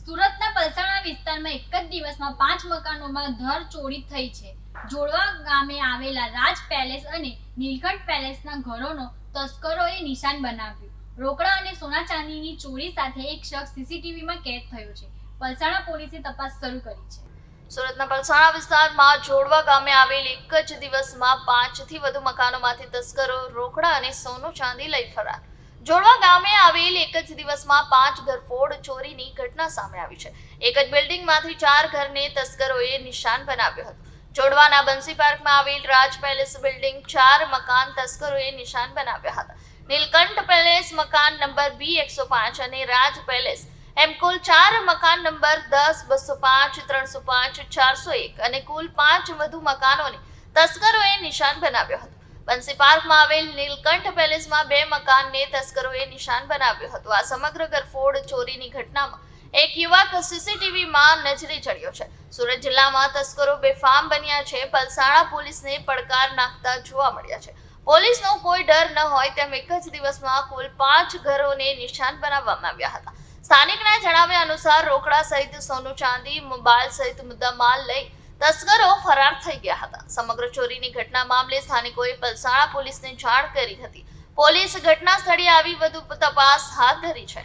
સુરતના પલસાણા વિસ્તારમાં એક જ દિવસમાં 5 મકાનોમાં ધર ચોરી થઈ છે. જોડવા ગામે આવેલા રાજ પેલેસ અને નીલકંઠ પેલેસના ઘરોનો તસ્કરોએ નિશાન બનાવ્યું. રોકડા અને સોના ચાંદીની ચોરી સાથે એક શખ્સ સીસીટીવીમાં કેદ થયો છે. પલસાણા પોલીસે તપાસ શરૂ કરી છે. સુરતના પલસાણા વિસ્તારમાં જોડવા ગામે આવેલ એક જ દિવસમાં 5 થી વધુ મકાનોમાંથી તસ્કરો રોકડા અને સોનું ચાંદી લઈ ફરાર. જોડવા ગામે આવેલ એક જ દિવસમાં 5 ઘરફોડ ચોરીની ઘટના સામે આવી છે. એક જ બિલ્ડિંગમાંથી 4 ઘરને તસ્કરોએ નિશાન બનાવ્યો હતો. જોડવાના બંસી પાર્કમાં આવેલ રાજ પેલેસ બિલ્ડિંગ 4 મકાન તસ્કરોએ નિશાન બનાવ્યા હતા. નીલકંઠ પેલેસ મકાન નંબર B105 અને રાજ પેલેસ એમ કુલ 4 મકાન નંબર 10, 205, 305, 401 અને કુલ 5 વધુ મકાનોને તસ્કરોએ નિશાન બનાવ્યો હતો. બંસી પાર્કમાં આવેલ નીલકંઠ પેલેસમાં 2 મકાનને તસ્કરોએ નિશાન બનાવ્યો હતો. આ સમગ્ર ઘરફોડ ચોરીની ઘટનામાં એક યુવક સીસીટીવીમાં નજરે ચડ્યો છે. સુરત જિલ્લામાં તસ્કરો બેફામ બન્યા છે. પલસાણા પોલીસને પડકાર નાખતા જોવા મળ્યા છે. પોલીસનો કોઈ ડર ન હોય તેમ એક જ દિવસમાં કુલ 5 ઘરોને નિશાન બનાવવામાં આવ્યા હતા. સ્થાનિકના જણાવ્યા અનુસાર રોકડા સહિત સોનું ચાંદી, મોબાઈલ સહિત મુદ્દામાલ લઈ તસ્કરો ફરાર થઈ ગયા હતા. સમગ્ર ચોરીની ઘટના મામલે સ્થાનિકોએ પલસાણા પોલીસને જાણ કરી હતી. પોલીસ ઘટના સ્થળે આવી વધુ તપાસ હાથ ધરી છે.